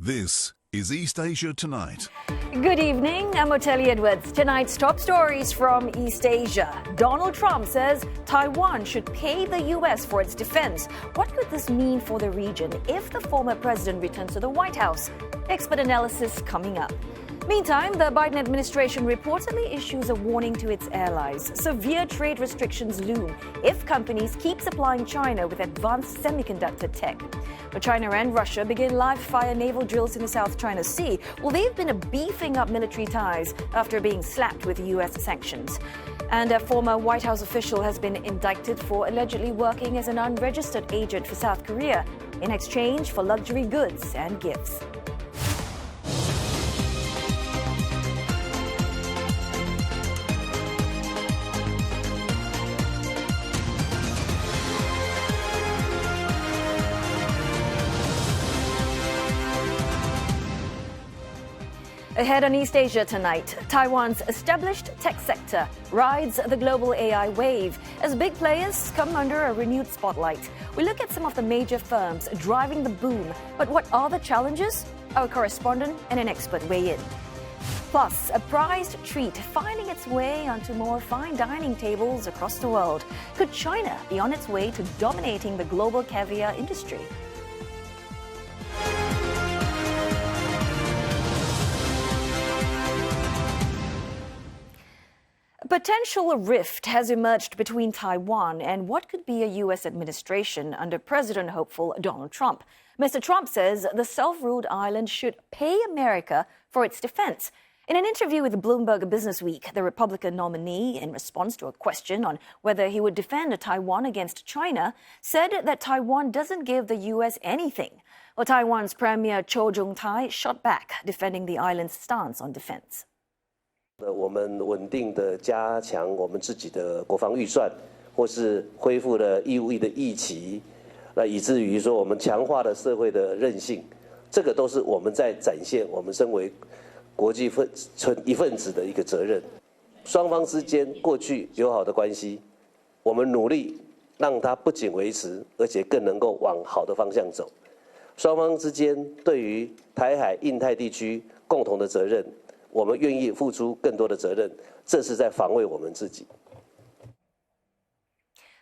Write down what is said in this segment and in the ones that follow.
This is East Asia Tonight. Good evening, I'm Otelli Edwards. Tonight's top stories from East Asia. Donald Trump says Taiwan should pay the U.S. for its defense. What could this mean for the region if the former president returns to the White House? Expert analysis coming up. Meantime, the Biden administration reportedly issues a warning to its allies. Severe trade restrictions loom if companies keep supplying China with advanced semiconductor tech. But China and Russia begin live-fire naval drills in the South China Sea. Well, they've been beefing up military ties after being slapped with U.S. sanctions. And a former White House official has been indicted for allegedly working as an unregistered agent for South Korea in exchange for luxury goods and gifts. Ahead on East Asia tonight, Taiwan's established tech sector rides the global AI wave as big players come under a renewed spotlight. We look at some of the major firms driving the boom, but what are the challenges? Our correspondent and an expert weigh in. Plus, a prized treat finding its way onto more fine dining tables across the world. Could China be on its way to dominating the global caviar industry? A potential rift has emerged between Taiwan and what could be a U.S. administration under President hopeful Donald Trump. Mr. Trump says the self-ruled island should pay America for its defense. In an interview with Bloomberg Businessweek, the Republican nominee, in response to a question on whether he would defend Taiwan against China, said that Taiwan doesn't give the U.S. anything. Well, Taiwan's Premier Cho Jung-tai shot back, defending the island's stance on defense. 我们稳定的加强我们自己的国防预算，或是恢复了义务役的役期，以至于说我们强化了社会的韧性，这个都是我们在展现我们身为国际一份子的一个责任。双方之间过去友好的关系，我们努力让它不仅维持，而且更能够往好的方向走。双方之间对于台海、印太地区共同的责任。 我们愿意付出更多的责任，这是在防卫我们自己。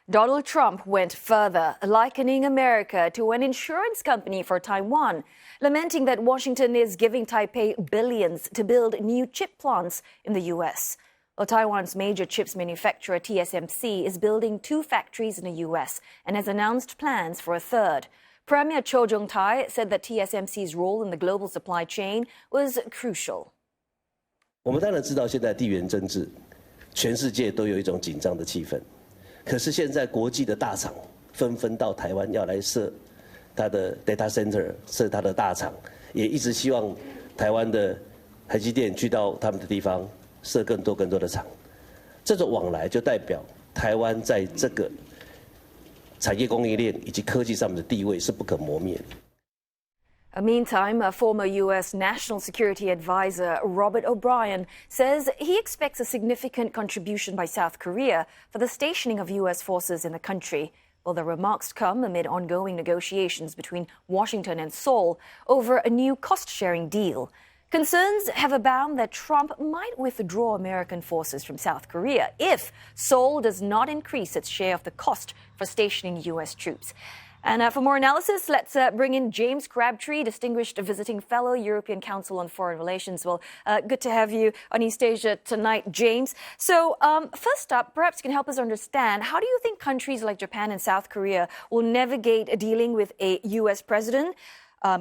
Donald Trump went further, likening America to an insurance company for Taiwan, lamenting that Washington is giving Taipei billions to build new chip plants in the U.S. Well, Taiwan's major chips manufacturer TSMC is building 2 factories in the U.S. and has announced plans for a third. Premier Cho Jung-tai said that TSMC's role in the global supply chain was crucial. 我们当然知道，现在地缘政治，全世界都有一种紧张的气氛。可是现在国际的大厂纷纷到台湾要来设它的 data center， 设它的大厂，也一直希望台湾的台积电去到他们的地方设更多的厂。这种往来就代表台湾在这个产业供应链以及科技上面的地位是不可磨灭的。 Meantime, a former U.S. National Security Advisor Robert O'Brien says he expects a significant contribution by South Korea for the stationing of U.S. forces in the country. Well, the remarks come amid ongoing negotiations between Washington and Seoul over a new cost-sharing deal. Concerns have abound that Trump might withdraw American forces from South Korea if Seoul does not increase its share of the cost for stationing U.S. troops. And for more analysis, let's bring in James Crabtree, Distinguished Visiting Fellow, European Council on Foreign Relations. Well, good to have you on East Asia tonight, James. So first up, perhaps you can help us understand, how do you think countries like Japan and South Korea will navigate dealing with a U.S. president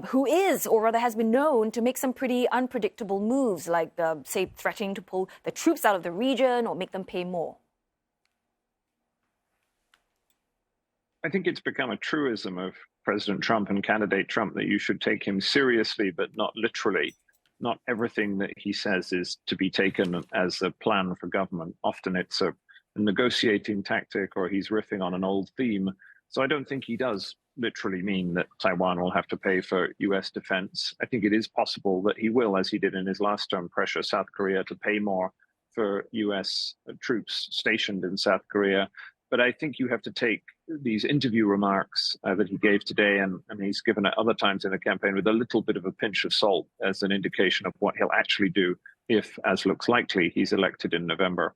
who is, or rather has been known to make some pretty unpredictable moves, like, say, threatening to pull the troops out of the region or make them pay more? I think it's become a truism of President Trump and candidate Trump that you should take him seriously, but not literally. Not everything that he says is to be taken as a plan for government. Often it's a negotiating tactic, or he's riffing on an old theme. So I don't think he does literally mean that Taiwan will have to pay for U.S. defense. I think it is possible that he will, as he did in his last term, pressure South Korea to pay more for U.S. troops stationed in South Korea. But I think you have to take these interview remarks that he gave today, and he's given at other times in the campaign, with a little bit of a pinch of salt as an indication of what he'll actually do if, as looks likely, he's elected in November.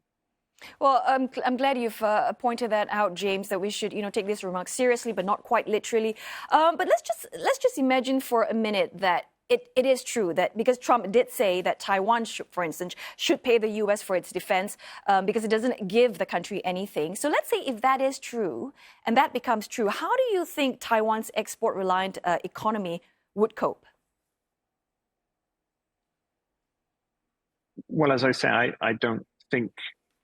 Well, I'm glad you've pointed that out, James, that we should, take these remarks seriously, but not quite literally. But let's just imagine for a minute that it is true that because Trump did say that Taiwan, for instance, should pay the U.S. for its defense because it doesn't give the country anything. So let's say if that is true and that becomes true, how do you think Taiwan's export-reliant economy would cope? Well, as I say, I don't think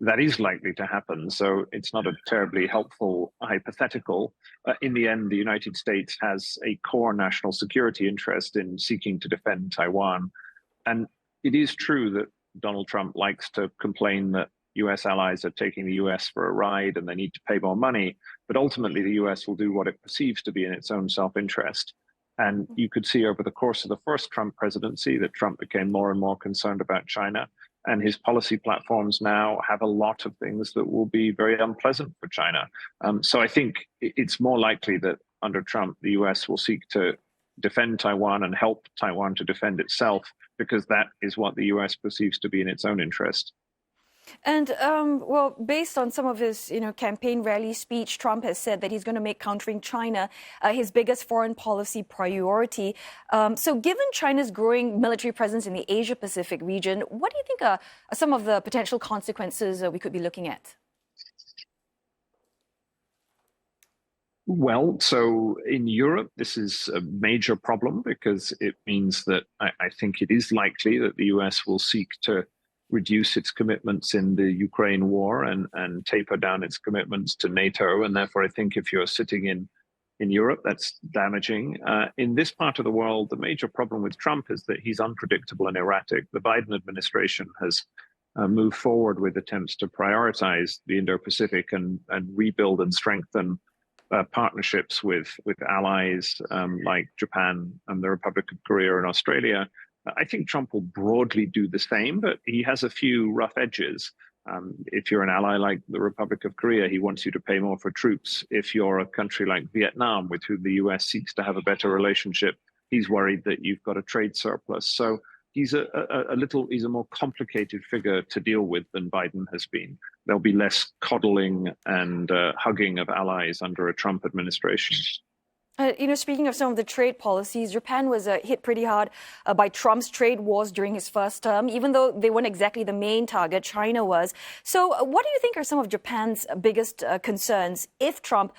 that is likely to happen. So it's not a terribly helpful hypothetical. In the end, the United States has a core national security interest in seeking to defend Taiwan. And it is true that Donald Trump likes to complain that US allies are taking the US for a ride and they need to pay more money. But ultimately, the US will do what it perceives to be in its own self-interest. And you could see over the course of the first Trump presidency that Trump became more and more concerned about China. And his policy platforms now have a lot of things that will be very unpleasant for China. So I think it's more likely that under Trump, the US will seek to defend Taiwan and help Taiwan to defend itself, because that is what the US perceives to be in its own interest. And, well, based on some of his, campaign rally speech, Trump has said that he's going to make countering China his biggest foreign policy priority. So given China's growing military presence in the Asia-Pacific region, what do you think are some of the potential consequences we could be looking at? Well, so in Europe, this is a major problem because it means that I think it is likely that the US will seek to reduce its commitments in the Ukraine war and taper down its commitments to NATO. And therefore, I think if you're sitting in Europe, that's damaging. In this part of the world, the major problem with Trump is that he's unpredictable and erratic. The Biden administration has moved forward with attempts to prioritize the Indo-Pacific and rebuild and strengthen partnerships with allies like Japan and the Republic of Korea and Australia. I think Trump will broadly do the same, but he has a few rough edges. If you're an ally like the Republic of Korea, he wants you to pay more for troops. If you're a country like Vietnam, with whom the US seeks to have a better relationship, he's worried that you've got a trade surplus. So he's he's a more complicated figure to deal with than Biden has been. There'll be less coddling and hugging of allies under a Trump administration. Speaking of some of the trade policies, Japan was hit pretty hard by Trump's trade wars during his first term, even though they weren't exactly the main target, China was. So what do you think are some of Japan's biggest concerns if Trump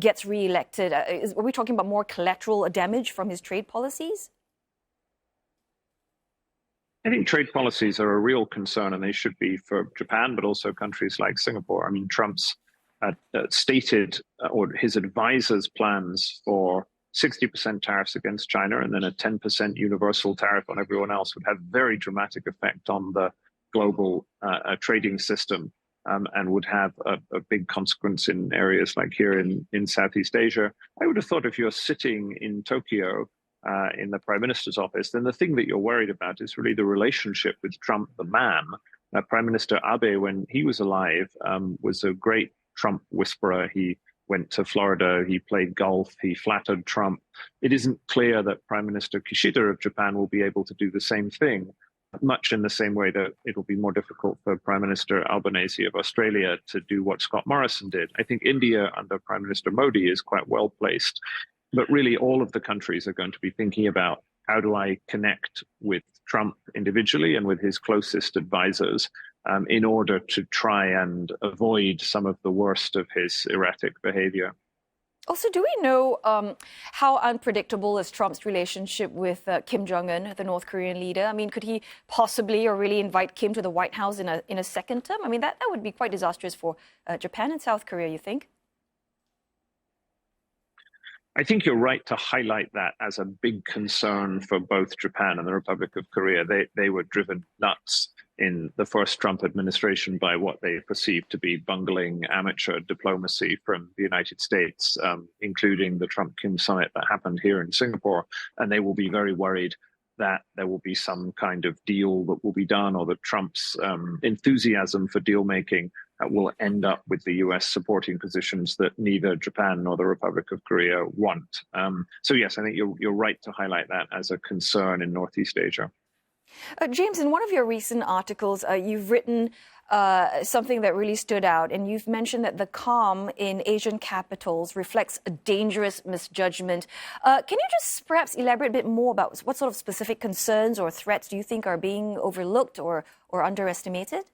gets reelected? Are we talking about more collateral damage from his trade policies? I think trade policies are a real concern, and they should be for Japan, but also countries like Singapore. I mean, Trump's stated, or his advisors' plans for 60% tariffs against China and then a 10% universal tariff on everyone else would have very dramatic effect on the global trading system and would have a big consequence in areas like here in Southeast Asia. I would have thought if you're sitting in Tokyo in the Prime Minister's office, then the thing that you're worried about is really the relationship with Trump, the man. Prime Minister Abe, when he was alive, was a great Trump whisperer. He went to Florida, he played golf, he flattered Trump. It isn't clear that Prime Minister Kishida of Japan will be able to do the same thing, much in the same way that it'll be more difficult for Prime Minister Albanese of Australia to do what Scott Morrison did. I think India under Prime Minister Modi is quite well placed, but really all of the countries are going to be thinking about how do I connect with Trump individually and with his closest advisors in order to try and avoid some of the worst of his erratic behavior. Also, do we know how unpredictable is Trump's relationship with Kim Jong-un, the North Korean leader? I mean, could he possibly or really invite Kim to the White House in a second term? I mean, that would be quite disastrous for Japan and South Korea, you think? I think you're right to highlight that as a big concern for both Japan and the Republic of Korea. They were driven nuts in the first Trump administration by what they perceived to be bungling amateur diplomacy from the United States, including the Trump-Kim summit that happened here in Singapore. And they will be very worried that there will be some kind of deal that will be done, or that Trump's enthusiasm for deal making will end up with the US supporting positions that neither Japan nor the Republic of Korea want. So yes, I think you're right to highlight that as a concern in Northeast Asia. James, in one of your recent articles, you've written something that really stood out, and you've mentioned that the calm in Asian capitals reflects a dangerous misjudgment. Can you just perhaps elaborate a bit more about what sort of specific concerns or threats do you think are being overlooked or underestimated?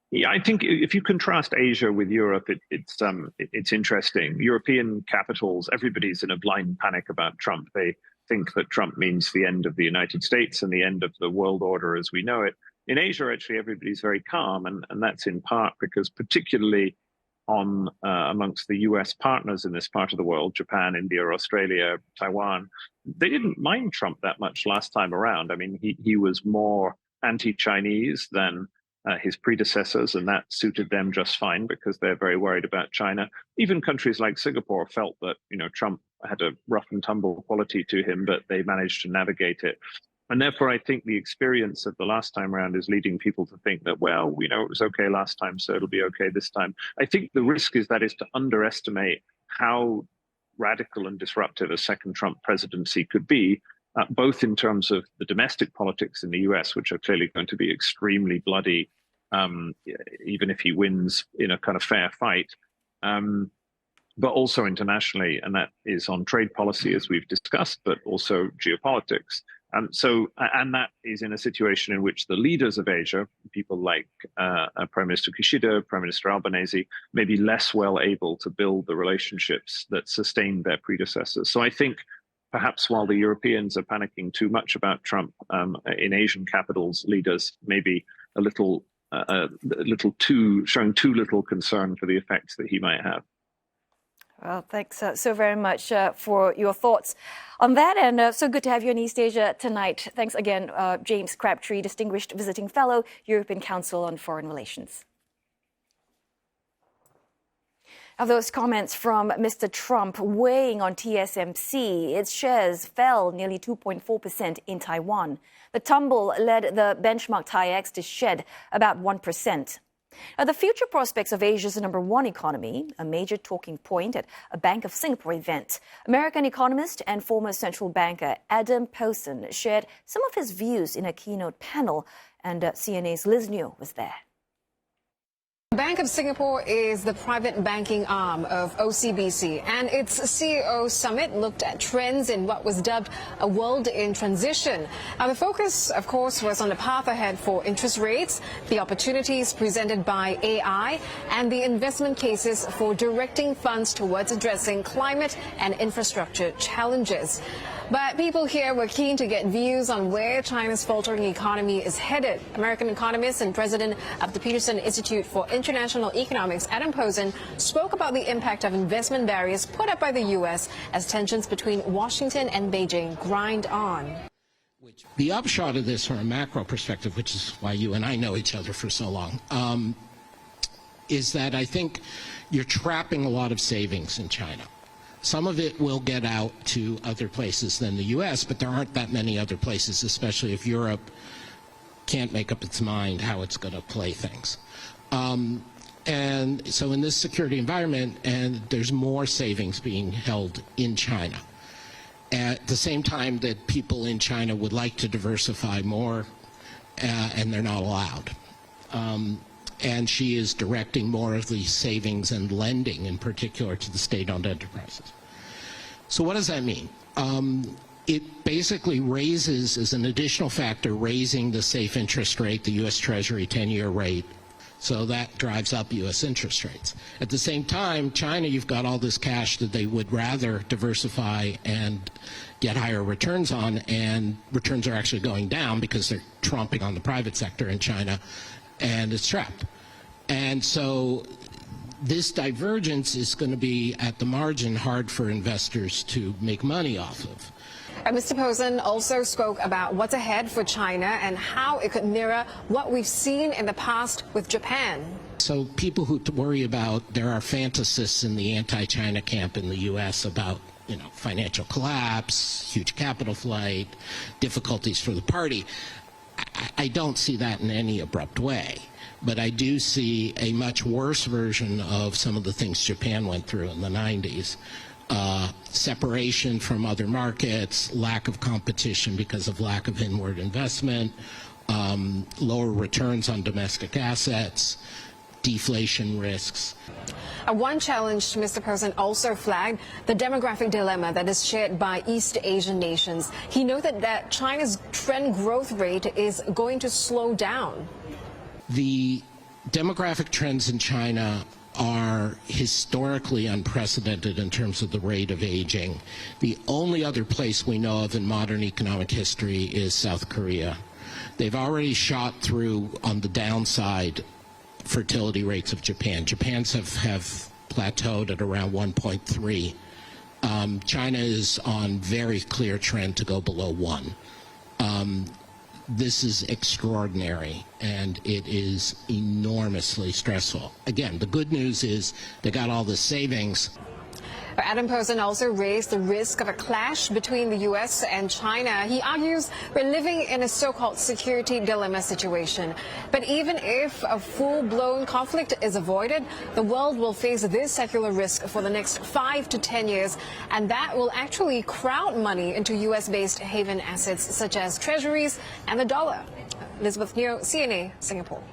Yeah, I think if you contrast Asia with Europe, it's interesting. European capitals, everybody's in a blind panic about Trump. They think that Trump means the end of the United States and the end of the world order as we know it. In Asia, actually, everybody's very calm, and that's in part because particularly amongst the US partners in this part of the world, Japan, India, Australia, Taiwan, they didn't mind Trump that much last time around. I mean, he was more anti-Chinese than his predecessors, and that suited them just fine because they're very worried about China. Even countries like Singapore felt that, Trump had a rough and tumble quality to him, but they managed to navigate it. And therefore, I think the experience of the last time around is leading people to think that, well, it was okay last time, so it'll be okay this time. I think the risk is to underestimate how radical and disruptive a second Trump presidency could be, both in terms of the domestic politics in the US, which are clearly going to be extremely bloody, even if he wins in a kind of fair fight, but also internationally, and that is on trade policy, as we've discussed, but also geopolitics. And that is in a situation in which the leaders of Asia, people like Prime Minister Kishida, Prime Minister Albanese, may be less well able to build the relationships that sustained their predecessors. So I think perhaps while the Europeans are panicking too much about Trump, in Asian capitals, leaders may be showing too little concern for the effects that he might have. Well, thanks so very much for your thoughts on that, and so good to have you in East Asia tonight. Thanks again, James Crabtree, Distinguished Visiting Fellow, European Council on Foreign Relations. Now, those comments from Mr. Trump weighing on TSMC. Its shares fell nearly 2.4% in Taiwan. The tumble led the benchmark TAIEX to shed about 1%. Now, the future prospects of Asia's #1 economy, a major talking point at a Bank of Singapore event. American economist and former central banker Adam Posen shared some of his views in a keynote panel, and CNA's Liz Newell was there. Bank of Singapore is the private banking arm of OCBC, and its CEO summit looked at trends in what was dubbed a world in transition. Now, the focus, of course, was on the path ahead for interest rates, the opportunities presented by AI, and the investment cases for directing funds towards addressing climate and infrastructure challenges. But people here were keen to get views on where China's faltering economy is headed. American economist and president of the Peterson Institute for International Economics, Adam Posen, spoke about the impact of investment barriers put up by the U.S. as tensions between Washington and Beijing grind on. The upshot of this from a macro perspective, which is why you and I know each other for so long, is that I think you're trapping a lot of savings in China. Some of it will get out to other places than the U.S., but there aren't that many other places, especially if Europe can't make up its mind how it's going to play things. And so in this security environment, and there's more savings being held in China. At the same time that people in China would like to diversify more, and they're not allowed. And she is directing more of the savings and lending, in particular, to the state-owned enterprises. So what does that mean? It basically raises, as an additional factor, raising the safe interest rate, the U.S. Treasury 10-year rate. So that drives up U.S. interest rates. At the same time, China, you've got all this cash that they would rather diversify and get higher returns on, and returns are actually going down because they're tromping on the private sector in China, and it's trapped. And so this divergence is going to be, at the margin, hard for investors to make money off of. Mr. Posen also spoke about what's ahead for China and how it could mirror what we've seen in the past with Japan. So people who worry about, there are fantasists in the anti-China camp in the U.S. about, financial collapse, huge capital flight, difficulties for the party. I don't see that in any abrupt way. But I do see a much worse version of some of the things Japan went through in the 90s. Separation from other markets, lack of competition because of lack of inward investment, lower returns on domestic assets, deflation risks. One challenge Mr. President also flagged the demographic dilemma that is shared by East Asian nations. He noted that China's trend growth rate is going to slow down. The demographic trends in China are historically unprecedented in terms of the rate of aging. The only other place we know of in modern economic history is South Korea. They've already shot through, on the downside, fertility rates of Japan. Japan's have plateaued at around 1.3. China is on very clear trend to go below 1. This is extraordinary, and it is enormously stressful. Again, the good news is they got all the savings. Adam Posen also raised the risk of a clash between the U.S. and China. He argues we're living in a so-called security dilemma situation. But even if a full-blown conflict is avoided, the world will face this secular risk for the next 5 to 10 years, and that will actually crowd money into U.S.-based haven assets such as treasuries and the dollar. Elizabeth Neo, CNA, Singapore.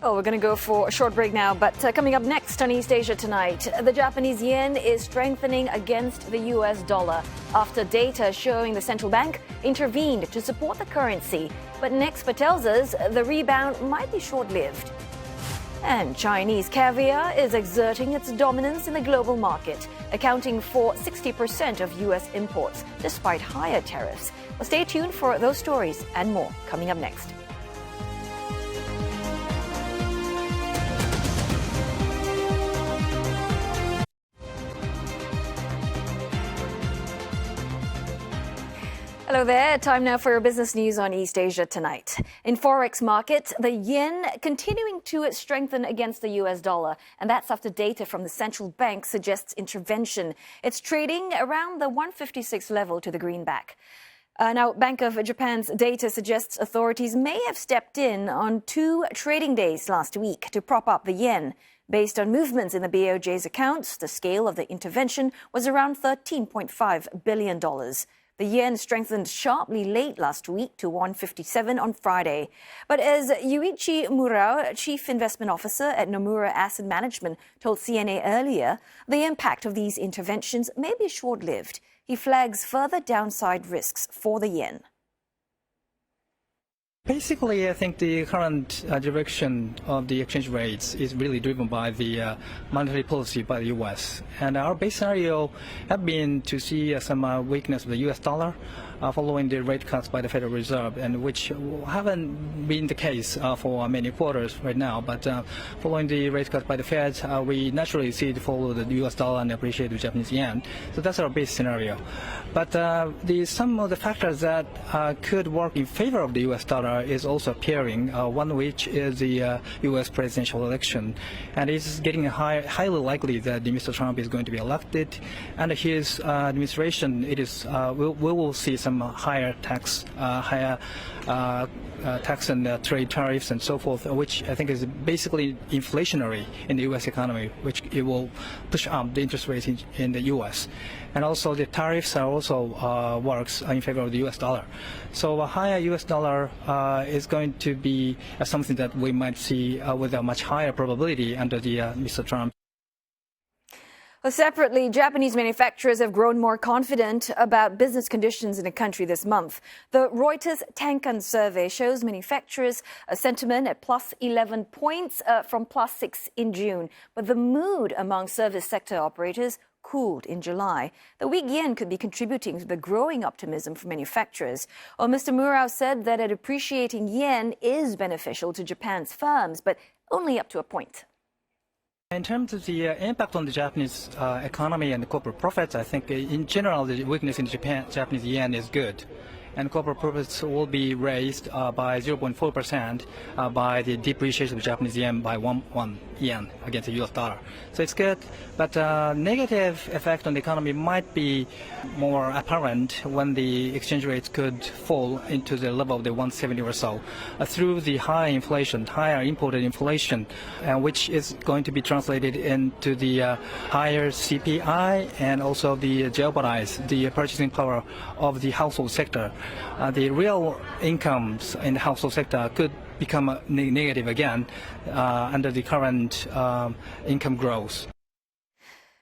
Oh, we're going to go for a short break now, but coming up next on East Asia Tonight, the Japanese yen is strengthening against the US dollar after data showing the central bank intervened to support the currency. But an expert tells us the rebound might be short-lived. And Chinese caviar is exerting its dominance in the global market, accounting for 60% of US imports, despite higher tariffs. Well, stay tuned for those stories and more coming up next. Hello there. Time now for your business news on East Asia Tonight. In forex markets, the yen continuing to strengthen against the US dollar, and that's after data from the central bank suggests intervention. It's trading around the 156 level to the greenback. Now, Bank of Japan's data suggests authorities may have stepped in on 2 trading days last week to prop up the yen. Based on movements in the BOJ's accounts, the scale of the intervention was around $13.5 billion. The yen strengthened sharply late last week to 157 on Friday. But as Yuichi Murao, Chief Investment Officer at Nomura Asset Management, told CNA earlier, the impact of these interventions may be short-lived. He flags further downside risks for the yen. Basically, I think the current direction of the exchange rates is really driven by the monetary policy by the U.S. And our base scenario have been to see some weakness of the U.S. dollar following the rate cuts by the Federal Reserve, and which haven't been the case for many quarters right now. But following the rate cuts by the Fed, we naturally see it follow the U.S. dollar and appreciate the Japanese yen. So that's our base scenario. But some of the factors that could work in favor of the U.S. dollar is also appearing, one which is the U.S. presidential election. And it's getting highly likely that Mr. Trump is going to be elected. And his administration, we will see some higher tax, tax and trade tariffs and so forth, which I think is basically inflationary in the U.S. economy, which it will push up the interest rates in the U.S. And also the tariffs are also works in favor of the U.S. dollar. So a higher U.S. dollar is going to be something that we might see with a much higher probability under the Mr. Trump. Well, separately, Japanese manufacturers have grown more confident about business conditions in the country this month. The Reuters Tankan survey shows manufacturers' sentiment at plus 11 points from plus 6 in June. But the mood among service sector operators cooled in July. The weak yen could be contributing to the growing optimism for manufacturers. Well, Mr. Murao said that a depreciating yen is beneficial to Japan's firms, but only up to a point. In terms of the impact on the Japanese economy and the corporate profits, I think in general the weakness in Japanese yen is good. and corporate profits will be raised by 0.4% by the depreciation of the Japanese yen by 1 yen against the US dollar. So it's good, but negative effect on the economy might be more apparent when the exchange rates could fall into the level of the 170 or so through the higher imported inflation, which is going to be translated into the higher CPI and also jeopardize the purchasing power of the household sector. The real incomes in the household sector could become negative again under the current income growth.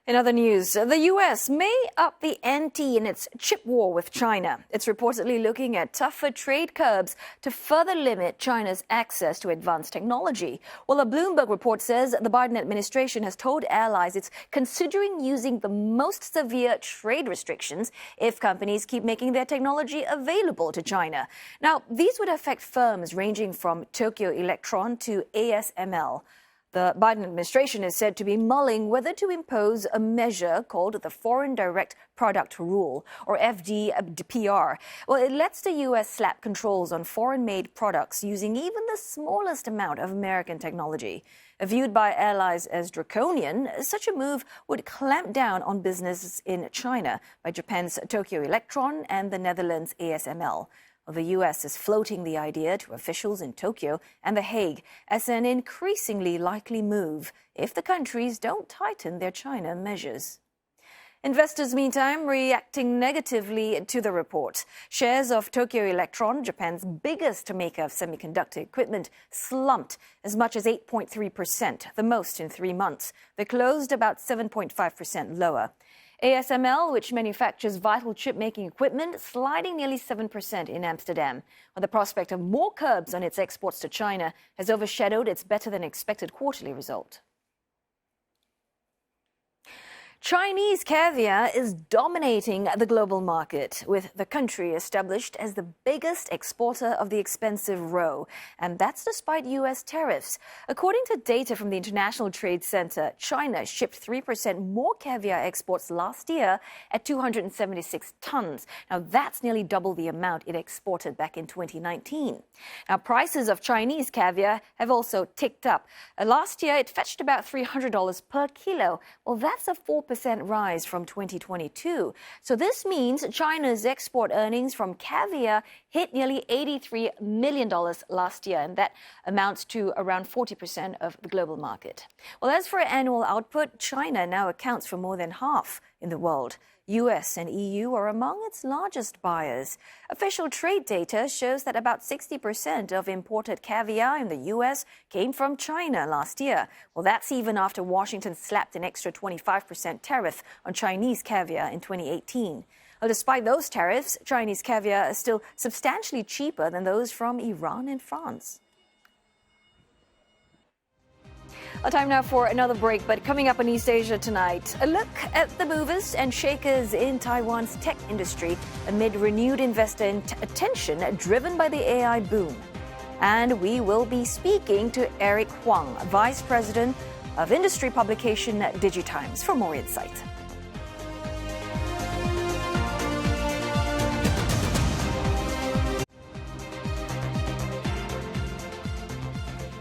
In other news, the U.S. may up the ante in its chip war with China. It's reportedly looking at tougher trade curbs to further limit China's access to advanced technology. Well, a Bloomberg report says the Biden administration has told allies it's considering using the most severe trade restrictions if companies keep making their technology available to China. Now, these would affect firms ranging from Tokyo Electron to ASML. The Biden administration is said to be mulling whether to impose a measure called the Foreign Direct Product Rule, or FDPR. Well, it lets the U.S. slap controls on foreign-made products using even the smallest amount of American technology. Viewed by allies as draconian, such a move would clamp down on businesses in China by Japan's Tokyo Electron and the Netherlands' ASML. The U.S. is floating the idea to officials in Tokyo and The Hague as an increasingly likely move if the countries don't tighten their China measures. Investors, meantime, reacting negatively to the report. Shares of Tokyo Electron, Japan's biggest maker of semiconductor equipment, slumped as much as 8.3%, the most in 3 months. They closed about 7.5% lower. ASML, which manufactures vital chip-making equipment, sliding nearly 7% in Amsterdam, while the prospect of more curbs on its exports to China has overshadowed its better-than-expected quarterly result. Chinese caviar is dominating the global market, with the country established as the biggest exporter of the expensive roe, and that's despite U.S. tariffs. According to data from the International Trade Center, China shipped 3% more caviar exports last year at 276 tons. Now, that's nearly double the amount it exported back in 2019. Now, prices of Chinese caviar have also ticked up. Last year, it fetched about $300 per kilo. Well, that's a 4% rise from 2022. So this means China's export earnings from caviar hit nearly $83 million last year, and that amounts to around 40% of the global market. Well, as for annual output, China now accounts for more than half in the world. US and EU are among its largest buyers. Official trade data shows that about 60% of imported caviar in the US came from China last year. Well, that's even after Washington slapped an extra 25% tariff on Chinese caviar in 2018. Well, despite those tariffs, Chinese caviar is still substantially cheaper than those from Iran and France. Time now for another break, but coming up in East Asia tonight, a look at the movers and shakers in Taiwan's tech industry amid renewed investor attention driven by the AI boom. And we will be speaking to Eric Huang, Vice President of industry publication DigiTimes, for more insight.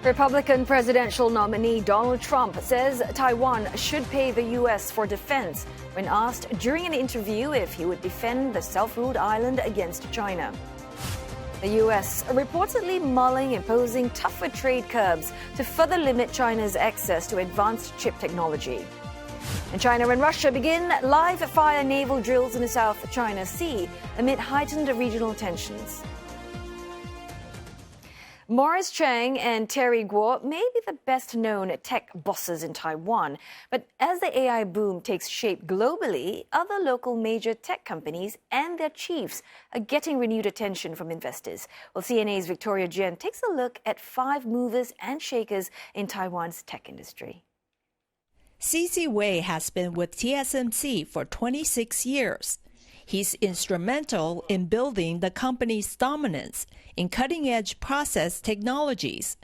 Republican presidential nominee Donald Trump says Taiwan should pay the U.S. for defense when asked during an interview if he would defend the self-ruled island against China. The U.S. reportedly mulling imposing tougher trade curbs to further limit China's access to advanced chip technology. And China and Russia begin live-fire naval drills in the South China Sea amid heightened regional tensions. Morris Chang and Terry Guo may be the best-known tech bosses in Taiwan, but as the AI boom takes shape globally, other local major tech companies and their chiefs are getting renewed attention from investors. Well, CNA's Victoria Jian takes a look at 5 movers and shakers in Taiwan's tech industry. C.C. Wei has been with TSMC for 26 years. He's instrumental in building the company's dominance in cutting-edge process technologies.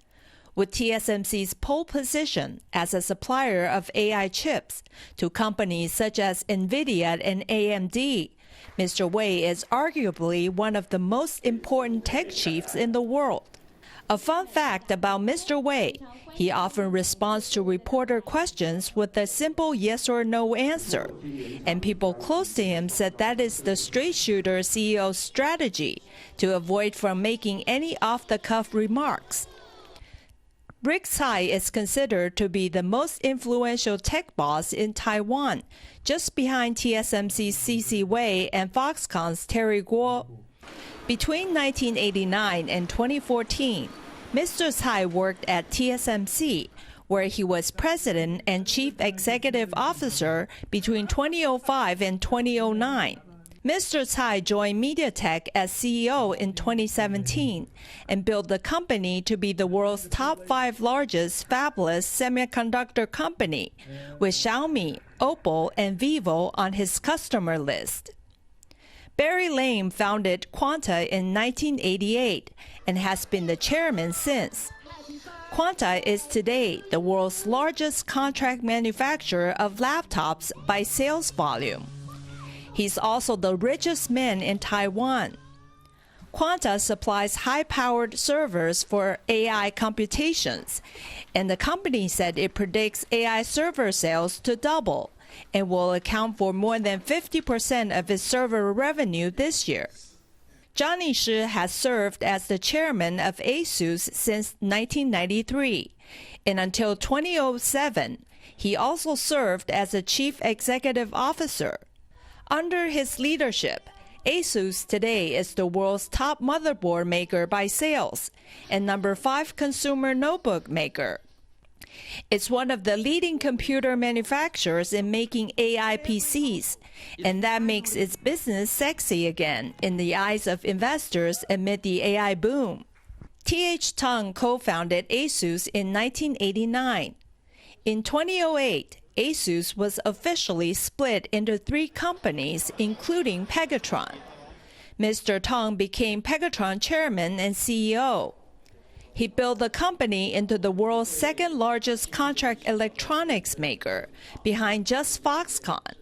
With TSMC's pole position as a supplier of AI chips to companies such as NVIDIA and AMD, Mr. Wei is arguably one of the most important tech chiefs in the world. A fun fact about Mr. Wei, he often responds to reporter questions with a simple yes or no answer. And people close to him said that is the straight shooter CEO's strategy to avoid from making any off-the-cuff remarks. Rick Tsai is considered to be the most influential tech boss in Taiwan, just behind TSMC's C.C. Wei and Foxconn's Terry Guo. Between 1989 and 2014, Mr. Tsai worked at TSMC, where he was president and chief executive officer between 2005 and 2009. Mr. Tsai joined MediaTek as CEO in 2017 and built the company to be the world's top 5 largest fabless semiconductor company, with Xiaomi, Oppo, and Vivo on his customer list. Barry Lame founded Quanta in 1988 and has been the chairman since. Quanta is today the world's largest contract manufacturer of laptops by sales volume. He's also the richest man in Taiwan. Quanta supplies high-powered servers for AI computations, and the company said it predicts AI server sales to double and will account for more than 50% of its server revenue this year. Johnny Shi has served as the chairman of ASUS since 1993, and until 2007, he also served as a chief executive officer. Under his leadership, ASUS today is the world's top motherboard maker by sales and number 5 consumer notebook maker. It's one of the leading computer manufacturers in making AI PCs, and that makes its business sexy again in the eyes of investors amid the AI boom. T.H. Tung co-founded ASUS in 1989. In 2008, ASUS was officially split into 3 companies, including Pegatron. Mr. Tung became Pegatron chairman and CEO. He built the company into the world's 2nd largest contract electronics maker, behind just Foxconn.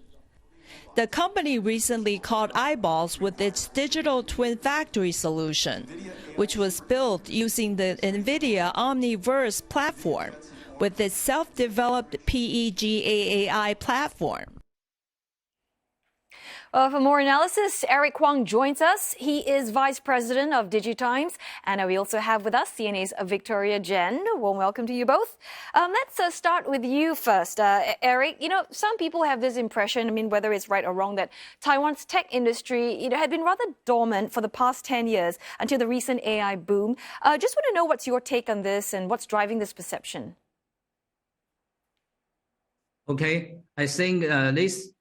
The company recently called eyeballs with its digital twin factory solution, which was built using the NVIDIA Omniverse platform with its self-developed PEGAAI platform. For more analysis, Eric Kwong joins us. He is Vice President of DigiTimes. And we also have with us CNA's Victoria Jen. Warm welcome to you both. Let's start with you first. Eric, some people have this impression, whether it's right or wrong, that Taiwan's tech industry had been rather dormant for the past 10 years until the recent AI boom. Just want to know what's your take on this and what's driving this perception. Okay, I think this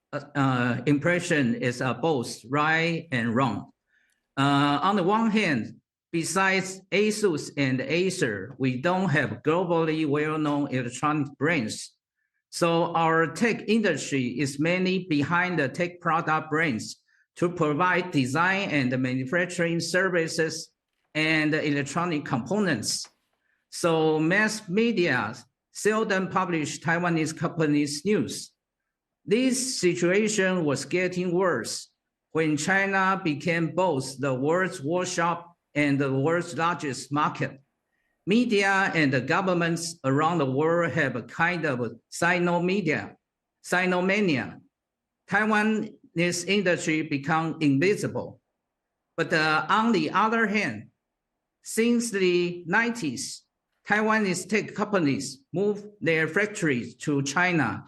impression is both right and wrong. On the one hand, besides ASUS and Acer, we don't have globally well-known electronic brands. So our tech industry is mainly behind the tech product brands to provide design and manufacturing services and electronic components. So mass media seldom publish Taiwanese companies' news. This situation was getting worse when China became both the world's workshop and the world's largest market. Media and the governments around the world have a kind of sinomania. Taiwanese industry become invisible. But on the other hand, since the 90s, Taiwanese tech companies moved their factories to China.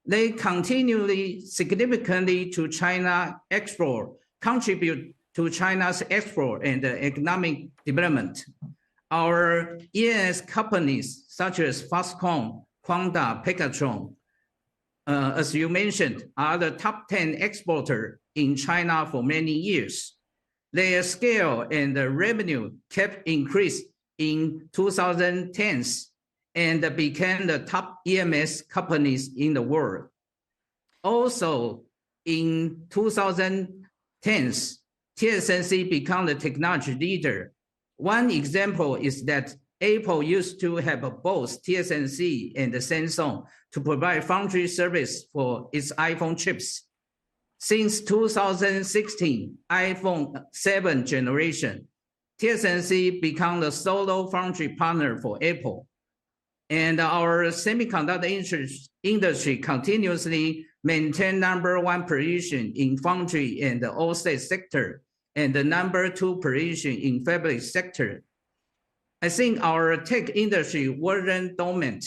They continually, significantly to China export, contribute to China's export and economic development. Our ES companies, such as Foxconn, Quanta, Pegatron, as you mentioned, are the top 10 exporters in China for many years. Their scale and the revenue kept increasing in 2010s and became the top EMS companies in the world. Also, in 2010s, TSMC became the technology leader. One example is that Apple used to have both TSMC and Samsung to provide foundry service for its iPhone chips. Since 2016, iPhone 7 generation, TSMC became the sole foundry partner for Apple. And our semiconductor industry continuously maintain #1 position in foundry and the OSAT sector, and the #2 position in fabless sector. I think our tech industry wasn't dormant,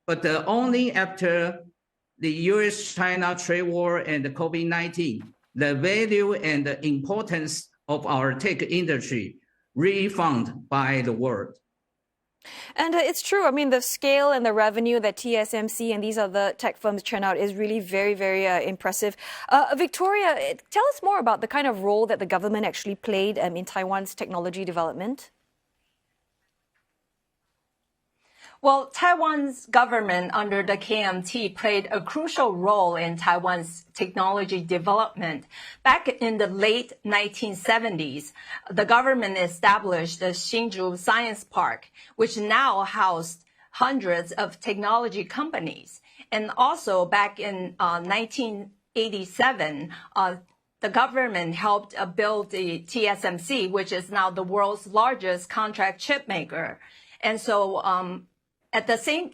but only after the US-China trade war and the COVID-19, the value and the importance of our tech industry refound by the world. And it's true. I mean, the scale and the revenue that TSMC and these other tech firms churn out is really very, very impressive. Victoria, tell us more about the kind of role that the government actually played in Taiwan's technology development. Well, Taiwan's government under the KMT played a crucial role in Taiwan's technology development. Back in the late 1970s, the government established the Hsinchu Science Park, which now housed hundreds of technology companies. And also back in 1987, the government helped build the TSMC, which is now the world's largest contract chip maker. And so, at the same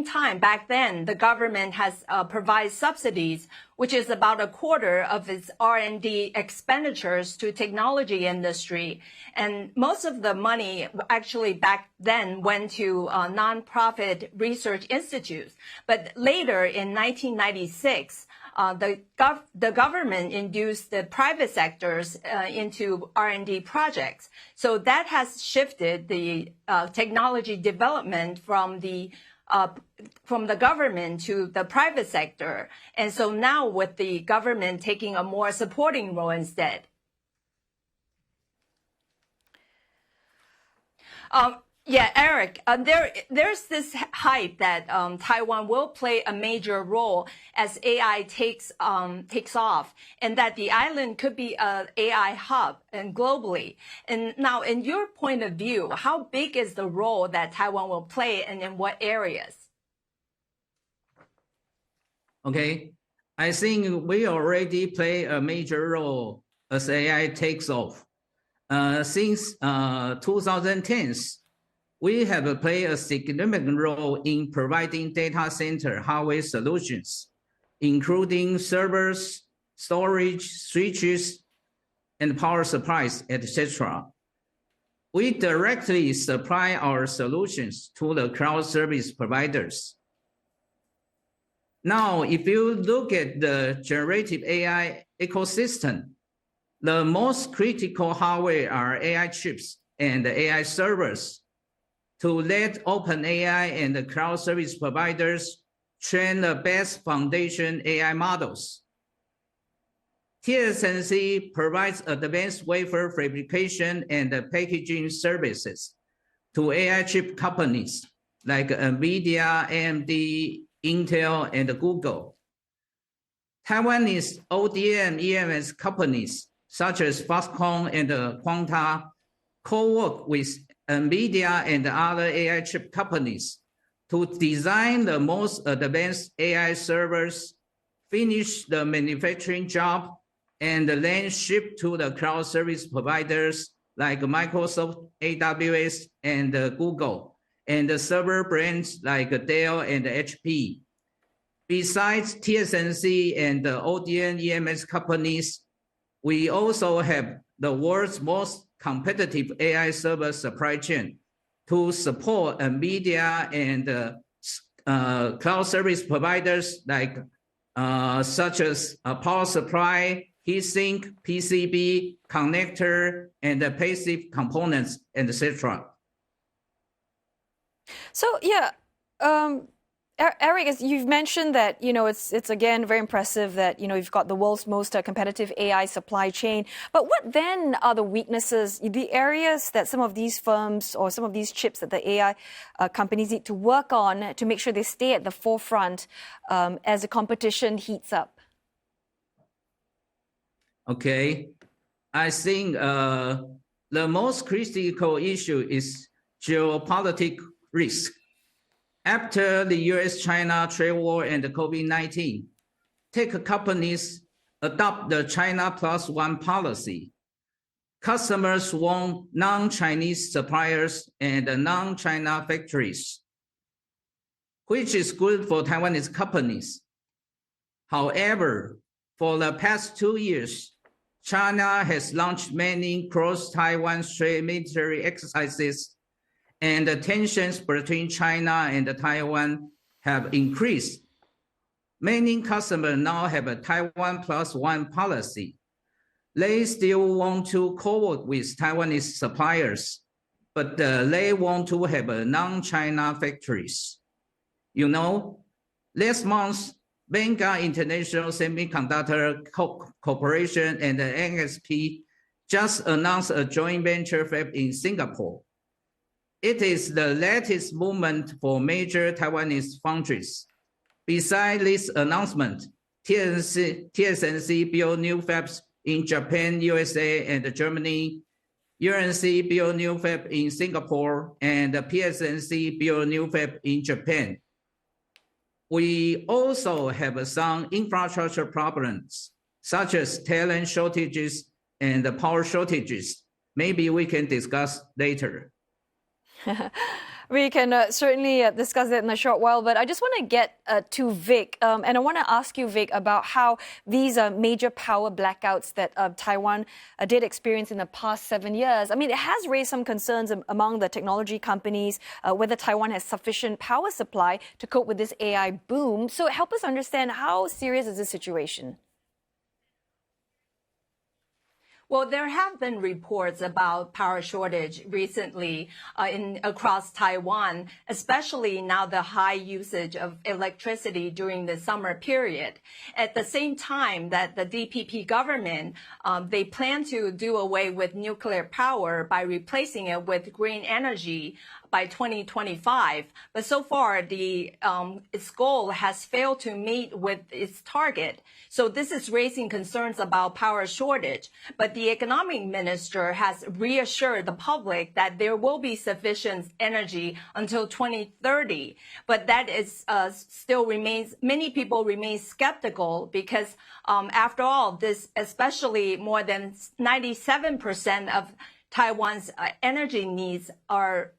time, back then, the government has provided subsidies, which is about a quarter of its R&D expenditures to technology industry. And most of the money actually back then went to nonprofit research institutes. But later in 1996, the government induced the private sectors into R&D projects. So that has shifted the technology development from the government to the private sector. And so now with the government taking a more supporting role instead. Yeah, Eric, there's this hype that Taiwan will play a major role as AI takes off, and that the island could be an AI hub and globally. And now, in your point of view, how big is the role that Taiwan will play, and in what areas? Okay, I think we already play a major role as AI takes off. Since 2010s. We have played a significant role in providing data center hardware solutions, including servers, storage, switches, and power supplies, etc. We directly supply our solutions to the cloud service providers. Now, if you look at the generative AI ecosystem, the most critical hardware are AI chips and AI servers, to let OpenAI and the cloud service providers train the best foundation AI models. TSMC provides advanced wafer fabrication and packaging services to AI chip companies like NVIDIA, AMD, Intel, and Google. Taiwanese ODM EMS companies such as Foxconn and Quanta co-work with NVIDIA and other AI chip companies to design the most advanced AI servers, finish the manufacturing job, and then ship to the cloud service providers like Microsoft, AWS, and Google, and the server brands like Dell and HP. Besides TSMC and the ODM EMS companies, we also have the world's most competitive AI server supply chain to support NVIDIA and cloud service providers like such as power supply, heatsink, PCB, connector, and the passive components, and etc. So yeah, Eric, as you've mentioned that it's again very impressive that you've got the world's most competitive AI supply chain. But what then are the weaknesses, the areas that some of these firms or some of these chips that the AI companies need to work on to make sure they stay at the forefront as the competition heats up? Okay, I think the most critical issue is geopolitical risk. After the US-China trade war and the COVID-19, tech companies adopt the China Plus One policy. Customers want non-Chinese suppliers and non-China factories, which is good for Taiwanese companies. However, for the past 2 years, China has launched many cross-Taiwan strait military exercises, and the tensions between China and Taiwan have increased. Many customers now have a Taiwan Plus One policy. They still want to co-work with Taiwanese suppliers, but they want to have non-China factories. You know, last month, Vanguard International Semiconductor Corporation and the NXP just announced a joint venture fab in Singapore. It is the latest movement for major Taiwanese foundries. Besides this announcement, TSMC built new fabs in Japan, USA, and Germany. UNC built new fab in Singapore, and PSMC built new fab in Japan. We also have some infrastructure problems, such as talent shortages and power shortages. Maybe we can discuss later. We can certainly discuss that in a short while, but I just want to get to Vic, and I want to ask you, Vic, about how these major power blackouts that Taiwan did experience in the past 7 years. I mean, it has raised some concerns among the technology companies, whether Taiwan has sufficient power supply to cope with this AI boom. So help us understand, how serious is this situation? Well, there have been reports about power shortage recently across Taiwan, especially now the high usage of electricity during the summer period. At the same time that the DPP government, they plan to do away with nuclear power by replacing it with green energy by 2025. But so far, its goal has failed to meet with its target. So this is raising concerns about power shortage. But the economic minister has reassured the public that there will be sufficient energy until 2030. But that is still remains, many people remain skeptical because after all, this, especially more than 97% of Taiwan's energy needs are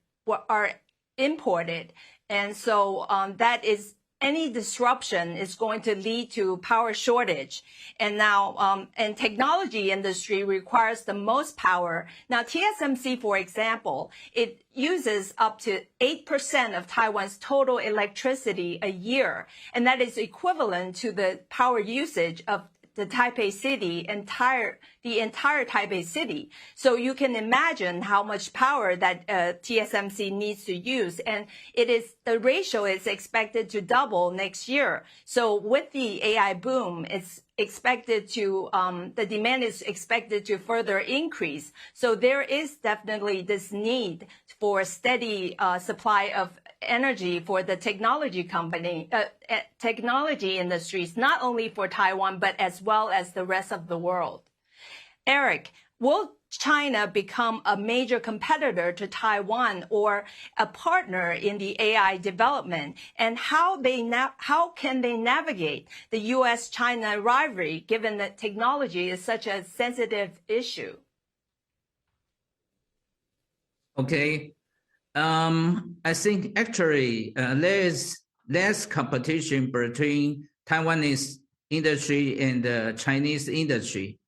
imported. And so that is, any disruption is going to lead to power shortage. And now, and technology industry requires the most power. Now, TSMC, for example, it uses up to 8% of Taiwan's total electricity a year. And that is equivalent to the power usage of the Taipei city, the entire Taipei city. So you can imagine how much power that TSMC needs to use. And the ratio is expected to double next year. So with the AI boom, it's expected to, the demand is expected to further increase. So there is definitely this need for a steady supply of energy for the technology industries, not only for Taiwan, but as well as the rest of the world. Eric, will China become a major competitor to Taiwan or a partner in the AI development? And how can they navigate the U.S.-China rivalry, given that technology is such a sensitive issue? Okay. I think actually there is less competition between Taiwanese industry and the Chinese industry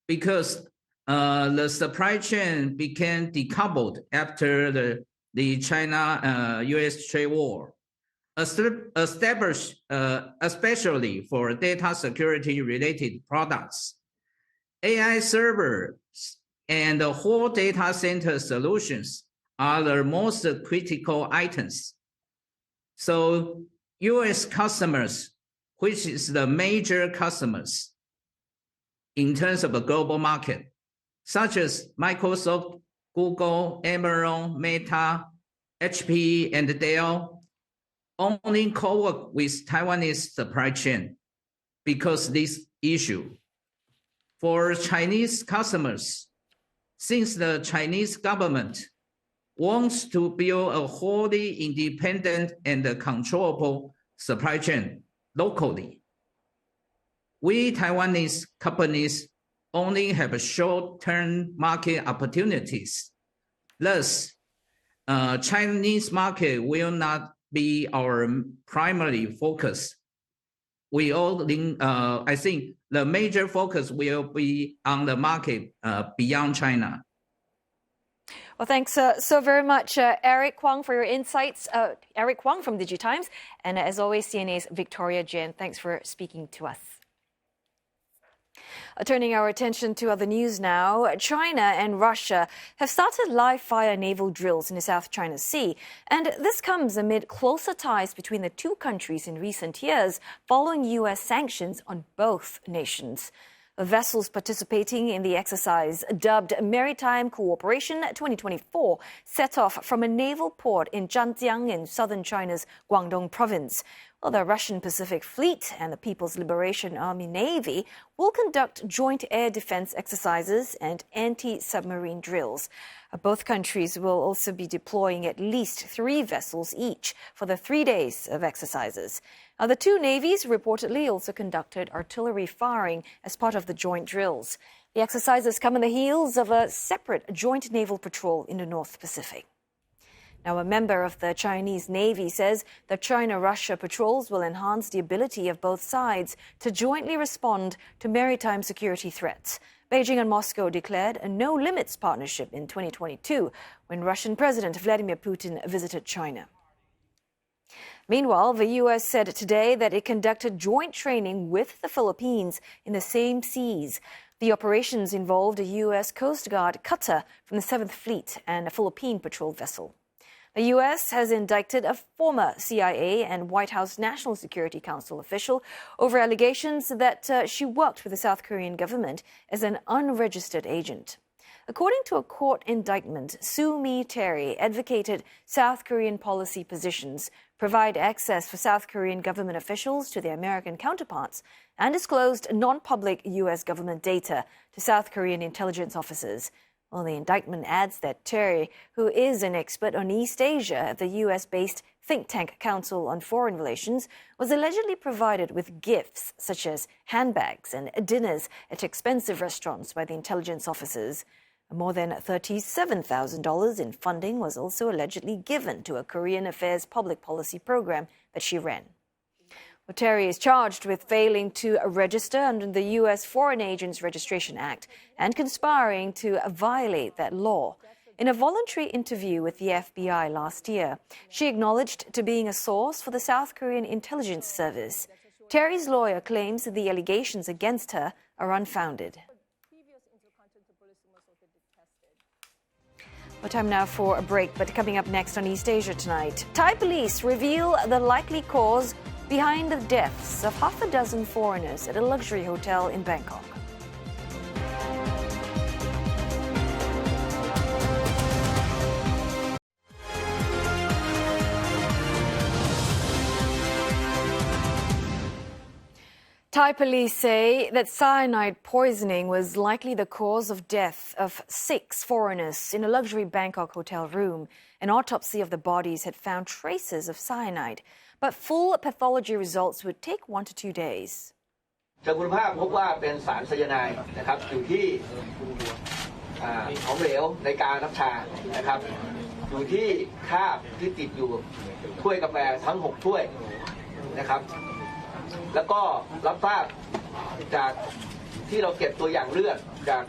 because the supply chain became decoupled after the China-US trade war, established especially for data security related products. AI servers and whole data center solutions are the most critical items. So US customers, which is the major customers in terms of the global market, such as Microsoft, Google, Amazon, Meta, HP, and Dell, only co-work with Taiwanese supply chain because this issue. For Chinese customers, since the Chinese government wants to build a wholly independent and controllable supply chain locally, we Taiwanese companies only have short-term market opportunities. Thus, Chinese market will not be our primary focus. I think the major focus will be on the market beyond China. Well, thanks so very much, Eric Huang, for your insights. Eric Huang from DigiTimes. And as always, CNA's Victoria Jen, thanks for speaking to us. Turning our attention to other news now, China and Russia have started live-fire naval drills in the South China Sea. And this comes amid closer ties between the two countries in recent years, following U.S. sanctions on both nations. Vessels participating in the exercise, dubbed Maritime Cooperation 2024, set off from a naval port in Zhanjiang in southern China's Guangdong province. Well, the Russian Pacific Fleet and the People's Liberation Army Navy will conduct joint air defense exercises and anti-submarine drills. Both countries will also be deploying at least 3 vessels each for the 3 days of exercises. The two navies reportedly also conducted artillery firing as part of the joint drills. The exercises come on the heels of a separate joint naval patrol in the North Pacific. Now, a member of the Chinese Navy says the China-Russia patrols will enhance the ability of both sides to jointly respond to maritime security threats. Beijing and Moscow declared a no-limits partnership in 2022 when Russian President Vladimir Putin visited China. Meanwhile, the U.S. said today that it conducted joint training with the Philippines in the same seas. The operations involved a U.S. Coast Guard cutter from the 7th Fleet and a Philippine patrol vessel. The U.S. has indicted a former CIA and White House National Security Council official over allegations that she worked with the South Korean government as an unregistered agent. According to a court indictment, Sue Mi Terry advocated South Korean policy positions, provide access for South Korean government officials to their American counterparts, and disclosed non-public U.S. government data to South Korean intelligence officers. Well, the indictment adds that Terry, who is an expert on East Asia at the U.S.-based think tank Council on Foreign Relations, was allegedly provided with gifts such as handbags and dinners at expensive restaurants by the intelligence officers. More than $37,000 in funding was also allegedly given to a Korean Affairs public policy program that she ran. Well, Terry is charged with failing to register under the U.S. Foreign Agents Registration Act and conspiring to violate that law. In a voluntary interview with the FBI last year, she acknowledged to being a source for the South Korean intelligence service. Terry's lawyer claims that the allegations against her are unfounded. Well, time now for a break, but coming up next on East Asia Tonight, Thai police reveal the likely cause behind the deaths of half a dozen foreigners at a luxury hotel in Bangkok. Thai police say that cyanide poisoning was likely the cause of death of 6 foreigners in a luxury Bangkok hotel room. An autopsy of the bodies had found traces of cyanide, but full pathology results would take 1 to 2 days. จากคุณภาพพบว่าเป็นสารไซยาไนด์นะครับอยู่ที่ของเหลวในกาน้ำชานะครับอยู่ที่คราบที่ติดอยู่ถ้วยกาแฟทั้ง6ถ้วยนะครับแล้วก็รับทราบจากที่เราเก็บตัวอย่างเลือดจาก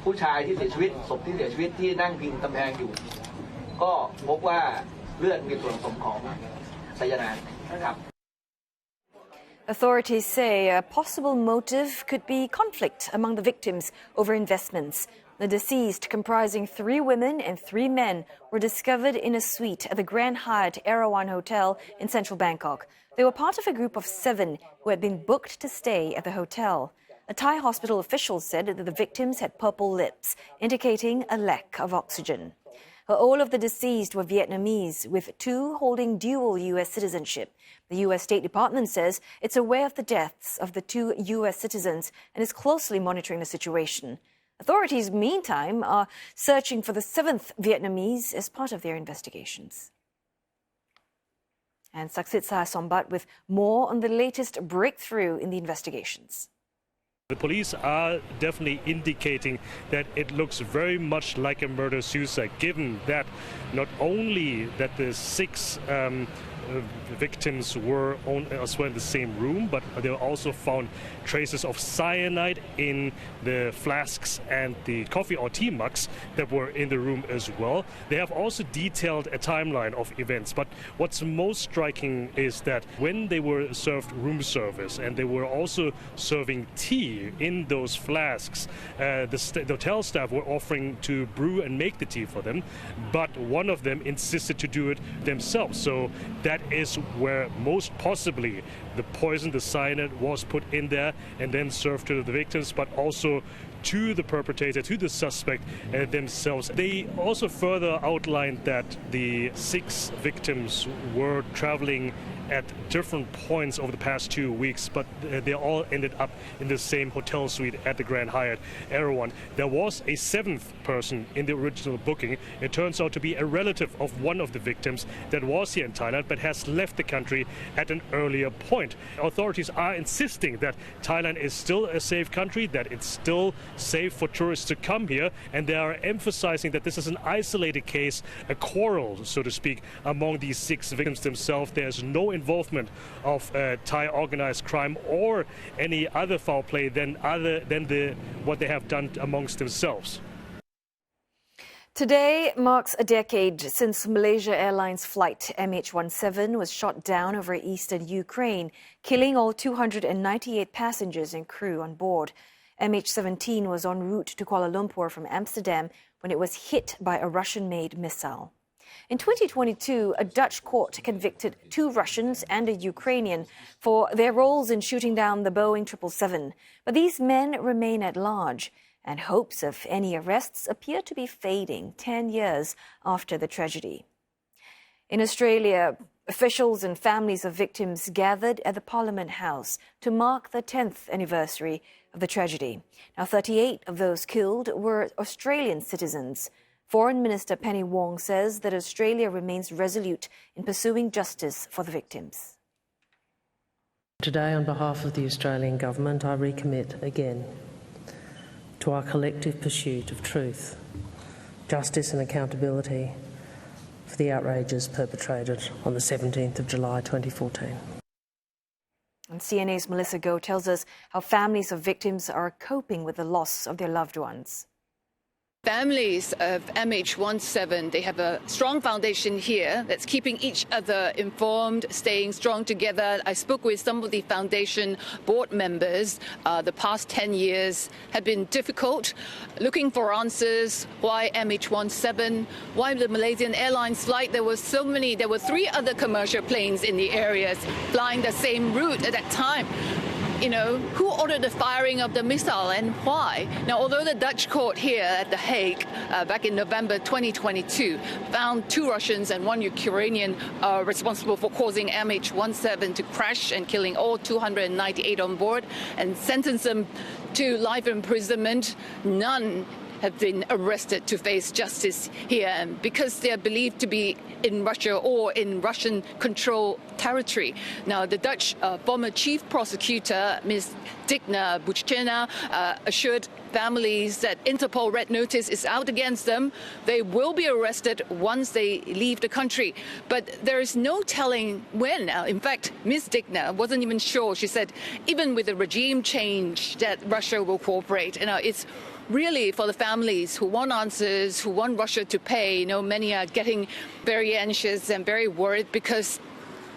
ผู้ชายที่เสียชีวิตศพที่เสียชีวิตที่นั่งพิงกำแพงอยู่ก็พบว่าเลือดมีส่วนผสมของไซยาไนด์นะครับ Authorities say a possible motive could be conflict among the victims over investments. The deceased, comprising 3 women and 3 men, were discovered in a suite at the Grand Hyatt Erawan Hotel in central Bangkok. They were part of a group of 7 who had been booked to stay at the hotel. A Thai hospital official said that the victims had purple lips, indicating a lack of oxygen. All of the deceased were Vietnamese, with 2 holding dual U.S. citizenship. The U.S. State Department says it's aware of the deaths of the 2 U.S. citizens and is closely monitoring the situation. Authorities, meantime, are searching for the 7th Vietnamese as part of their investigations. And Saksitsa Sombat with more on the latest breakthrough in the investigations. The police are definitely indicating that it looks very much like a murder-suicide, given that not only that the six victims were as well in the same room, but they also found traces of cyanide in the flasks and the coffee or tea mugs that were in the room as well. They have also detailed a timeline of events, but what's most striking is that when they were served room service and they were also serving tea in those flasks, the hotel staff were offering to brew and make the tea for them, but one of them insisted to do it themselves. So that is where most possibly the poison, the cyanide, was put in there and then served to the victims, but also to the perpetrator, to the suspect themselves. They also further outlined that the six victims were traveling at different points over the past 2 weeks, but they all ended up in the same hotel suite at the Grand Hyatt Erawan. There was a seventh person in the original booking. It turns out to be a relative of one of the victims that was here in Thailand but has left the country at an earlier point. Authorities are insisting that Thailand is still a safe country, that it's still safe for tourists to come here, and they are emphasizing that this is an isolated case, a quarrel, so to speak, among these six victims themselves. There's no involvement of Thai organized crime or any other foul play than what they have done amongst themselves. Today marks a decade since Malaysia Airlines flight MH17 was shot down over eastern Ukraine, killing all 298 passengers and crew on board. MH17 was en route to Kuala Lumpur from Amsterdam when it was hit by a Russian-made missile. In 2022, a Dutch court convicted 2 Russians and a Ukrainian for their roles in shooting down the Boeing 777. But these men remain at large, and hopes of any arrests appear to be fading 10 years after the tragedy. In Australia, officials and families of victims gathered at the Parliament House to mark the 10th anniversary of the tragedy. Now, 38 of those killed were Australian citizens. Foreign Minister Penny Wong says that Australia remains resolute in pursuing justice for the victims. Today, on behalf of the Australian Government, I recommit again to our collective pursuit of truth, justice and accountability for the outrages perpetrated on the 17th of July 2014. And CNA's Melissa Goh tells us how families of victims are coping with the loss of their loved ones. Families of MH17, they have a strong foundation here that's keeping each other informed, staying strong together. I spoke with some of the foundation board members. The past 10 years have been difficult, looking for answers. Why MH17? Why the Malaysian Airlines flight? There were 3 other commercial planes in the areas flying the same route at that time. You know, who ordered the firing of the missile and why? Now, although the Dutch court here at The Hague back in November 2022 found 2 Russians and 1 Ukrainian responsible for causing MH17 to crash and killing all 298 on board and sentenced them to life imprisonment, none have been arrested to face justice here, and because they are believed to be in Russia or in Russian-controlled territory. Now, the Dutch former chief prosecutor, Ms. Digna Buchena, assured families that Interpol Red Notice is out against them. They will be arrested once they leave the country. But there is no telling when. In fact, Ms. Digna wasn't even sure. She said even with the regime change that Russia will cooperate. You know, it's really for the families who want answers, who want Russia to pay. You know, many are getting very anxious and very worried because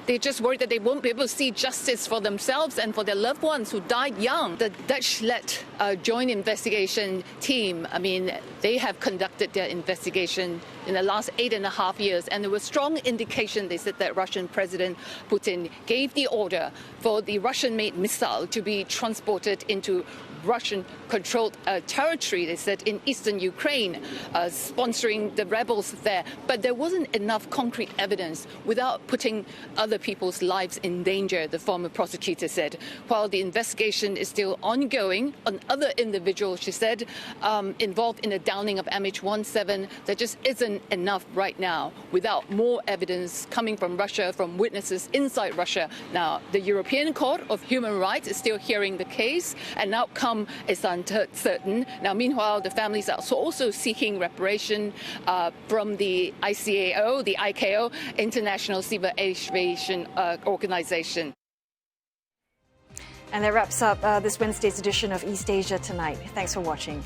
they're just worried that they won't be able to see justice for themselves and for their loved ones who died young. The Dutch-led joint investigation team, I mean, they have conducted their investigation in the last 8.5 years, and there was strong indication, they said, that Russian President Putin gave the order for the Russian-made missile to be transported into Russian-controlled territory, they said, in eastern Ukraine, sponsoring the rebels there. But there wasn't enough concrete evidence without putting other people's lives in danger, the former prosecutor said. While the investigation is still ongoing on other individuals, she said, involved in the downing of MH17, there just isn't enough right now without more evidence coming from Russia, from witnesses inside Russia. Now, the European Court of Human Rights is still hearing the case, and outcome is uncertain. Now, meanwhile, the families are also seeking reparation from the ICAO, the ICAO, International Civil Aviation Organization. And that wraps up this Wednesday's edition of East Asia Tonight. Thanks for watching.